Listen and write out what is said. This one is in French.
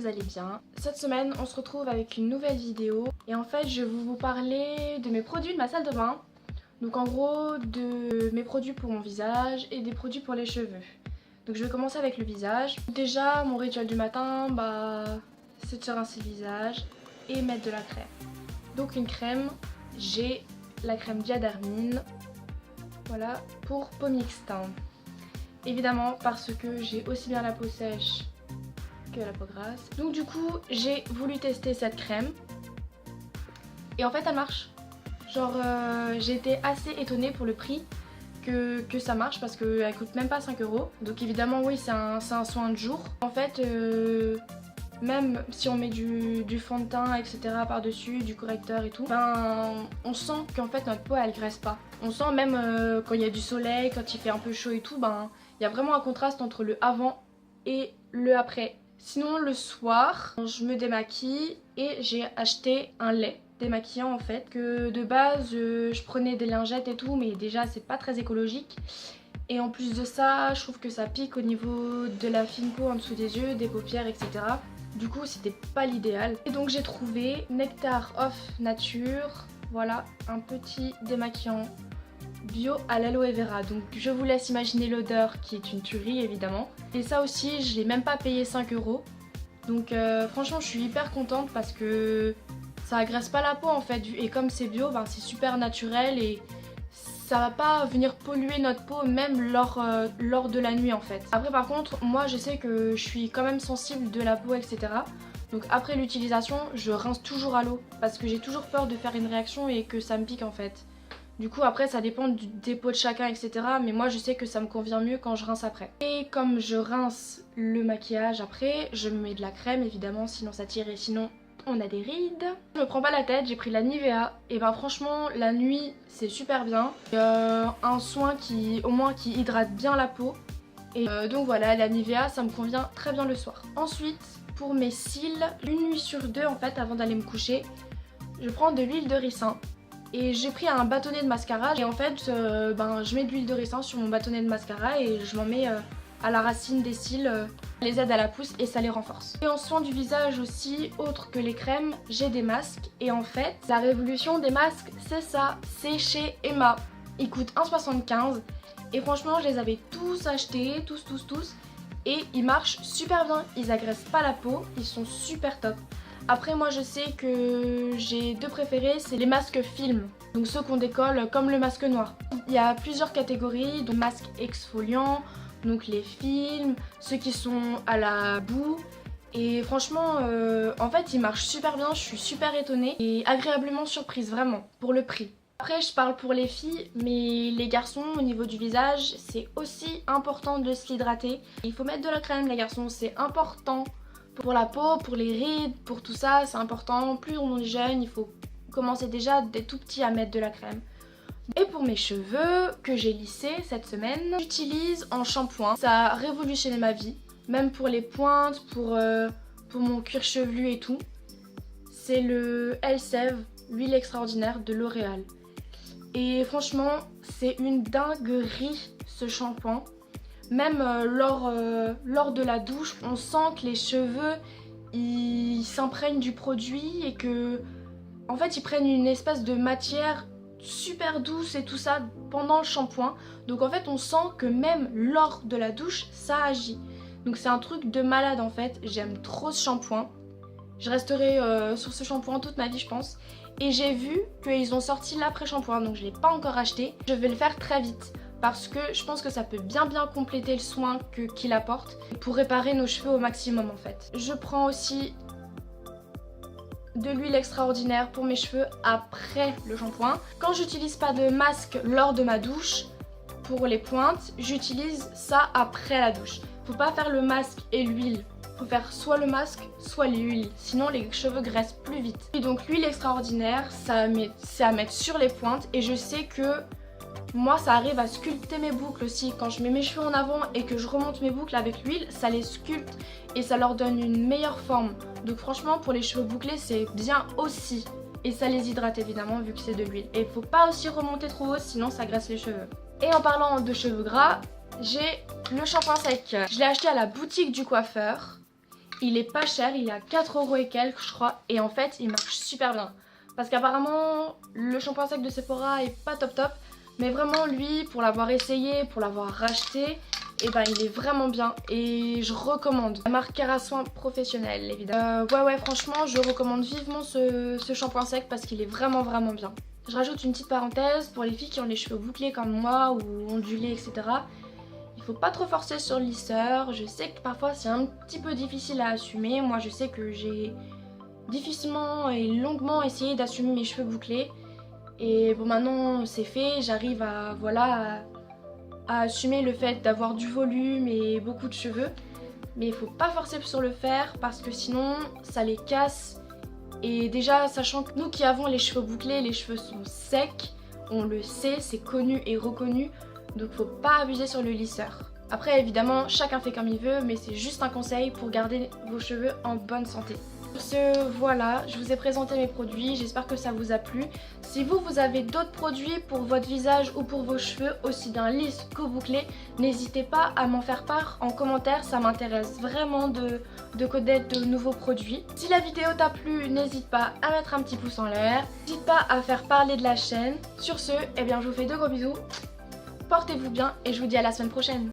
vous allez bien. Cette semaine on se retrouve avec une nouvelle vidéo et en fait je vais vous parler de mes produits de ma salle de bain. Donc en gros de mes produits pour mon visage et des produits pour les cheveux. Donc je vais commencer avec le visage. Déjà mon rituel du matin c'est de se rincer le visage et mettre de la crème. Donc une crème, j'ai la crème Diadermine, voilà, pour peau mixte. Évidemment parce que j'ai aussi bien la peau sèche que la peau grasse. Donc du coup j'ai voulu tester cette crème et en fait elle marche. Genre j'ai été assez étonnée pour le prix que ça marche parce qu'elle coûte même pas 5 €. Donc évidemment oui c'est un soin de jour. En fait même si on met du fond de teint etc par dessus, du correcteur et tout, ben on sent qu'en fait notre peau elle graisse pas. On sent même quand il y a du soleil, quand il fait un peu chaud et tout, ben il y a vraiment un contraste entre le avant et le après. Sinon le soir, je me démaquille et j'ai acheté un lait démaquillant en fait. Que de base je prenais des lingettes et tout, mais déjà c'est pas très écologique. Et en plus de ça, je trouve que ça pique au niveau de la fine peau en dessous des yeux, des paupières etc. Du coup c'était pas l'idéal. Et donc j'ai trouvé Nectar of Nature, voilà, un petit démaquillant bio à l'aloe vera. Donc je vous laisse imaginer l'odeur qui est une tuerie évidemment. Et ça aussi je l'ai même pas payé 5 €. Donc franchement je suis hyper contente parce que ça agresse pas la peau en fait. Et comme c'est bio, ben, c'est super naturel et ça va pas venir polluer notre peau même lors de la nuit en fait. Après par contre moi je sais que je suis quand même sensible de la peau etc. Donc après l'utilisation je rince toujours à l'eau parce que j'ai toujours peur de faire une réaction et que ça me pique en fait. Du coup après ça dépend des peaux de chacun etc. Mais moi je sais que ça me convient mieux quand je rince après. Et comme je rince le maquillage après, je me mets de la crème évidemment sinon ça tire et sinon on a des rides. Je me prends pas la tête, j'ai pris la Nivea. Et ben franchement la nuit c'est super bien. Un soin qui au moins qui hydrate bien la peau. Et donc voilà, la Nivea ça me convient très bien le soir. Ensuite pour mes cils, une nuit sur deux en fait avant d'aller me coucher, je prends de l'huile de ricin. Et j'ai pris un bâtonnet de mascara et en fait je mets de l'huile de ricin sur mon bâtonnet de mascara et je m'en mets à la racine des cils, les aide à la pousse et ça les renforce. Et en soin du visage aussi, autre que les crèmes, j'ai des masques. Et en fait, la révolution des masques, c'est ça, c'est chez Emma. Ils coûtent 1,75 € et franchement je les avais tous achetés, tous. Et ils marchent super bien, ils agressent pas la peau, ils sont super top. Après moi je sais que j'ai deux préférés, c'est les masques film, donc ceux qu'on décolle comme le masque noir. Il y a plusieurs catégories de masques exfoliants, donc les films, ceux qui sont à la boue. Et franchement en fait ils marchent super bien, je suis super étonnée et agréablement surprise vraiment pour le prix. Après je parle pour les filles, mais les garçons au niveau du visage c'est aussi important de s'hydrater. Il faut mettre de la crème les garçons, c'est important. Pour la peau, pour les rides, pour tout ça, c'est important. Plus on est jeune, il faut commencer déjà dès tout petit à mettre de la crème. Et pour mes cheveux que j'ai lissés cette semaine, j'utilise en shampoing. Ça a révolutionné ma vie, même pour les pointes, pour mon cuir chevelu et tout. C'est le Elseve, huile extraordinaire de L'Oréal. Et franchement, c'est une dinguerie ce shampoing. Même lors de la douche, on sent que les cheveux ils s'imprègnent du produit et que en fait ils prennent une espèce de matière super douce et tout ça pendant le shampoing. Donc en fait on sent que même lors de la douche ça agit. Donc c'est un truc de malade en fait, j'aime trop ce shampoing. Je resterai sur ce shampoing toute ma vie je pense. Et j'ai vu qu'ils ont sorti l'après-shampoing donc je ne l'ai pas encore acheté. Je vais le faire très vite. Parce que je pense que ça peut bien compléter le soin qu'il apporte pour réparer nos cheveux au maximum en fait. Je prends aussi de l'huile extraordinaire pour mes cheveux après le shampoing. Quand j'utilise pas de masque lors de ma douche, pour les pointes, j'utilise ça après la douche. Faut pas faire le masque et l'huile. Faut faire soit le masque, soit l'huile. Sinon les cheveux graissent plus vite. Et donc l'huile extraordinaire, c'est à mettre sur les pointes et je sais que moi ça arrive à sculpter mes boucles aussi. Quand je mets mes cheveux en avant et que je remonte mes boucles avec l'huile, ça les sculpte et ça leur donne une meilleure forme. Donc franchement pour les cheveux bouclés c'est bien aussi. Et ça les hydrate évidemment vu que c'est de l'huile. Et il faut pas aussi remonter trop haut sinon ça graisse les cheveux. Et en parlant de cheveux gras, j'ai le shampoing sec. Je l'ai acheté à la boutique du coiffeur. Il est pas cher, il est à 4 € et quelques je crois. Et en fait il marche super bien. Parce qu'apparemment le shampoing sec de Sephora est pas top top. Mais vraiment lui, pour l'avoir essayé, pour l'avoir racheté, et ben il est vraiment bien et je recommande. La marque Kerasoin Professionnel évidemment. Ouais franchement je recommande vivement ce shampoing sec parce qu'il est vraiment bien. Je rajoute une petite parenthèse pour les filles qui ont les cheveux bouclés comme moi ou ondulés etc. Il faut pas trop forcer sur le lisseur. Je sais que parfois c'est un petit peu difficile à assumer. Moi je sais que j'ai difficilement et longuement essayé d'assumer mes cheveux bouclés. Et bon maintenant c'est fait, j'arrive à assumer le fait d'avoir du volume et beaucoup de cheveux. Mais il faut pas forcer sur le fer parce que sinon ça les casse. Et déjà sachant que nous qui avons les cheveux bouclés, les cheveux sont secs, on le sait, c'est connu et reconnu. Donc faut pas abuser sur le lisseur. Après évidemment chacun fait comme il veut, mais c'est juste un conseil pour garder vos cheveux en bonne santé. Sur ce, voilà, je vous ai présenté mes produits, j'espère que ça vous a plu. Si vous avez d'autres produits pour votre visage ou pour vos cheveux, aussi bien lisses que bouclés, n'hésitez pas à m'en faire part en commentaire, ça m'intéresse vraiment de connaître de nouveaux produits. Si la vidéo t'a plu, n'hésite pas à mettre un petit pouce en l'air, n'hésite pas à faire parler de la chaîne. Sur ce, eh bien, je vous fais de gros bisous, portez-vous bien et je vous dis à la semaine prochaine.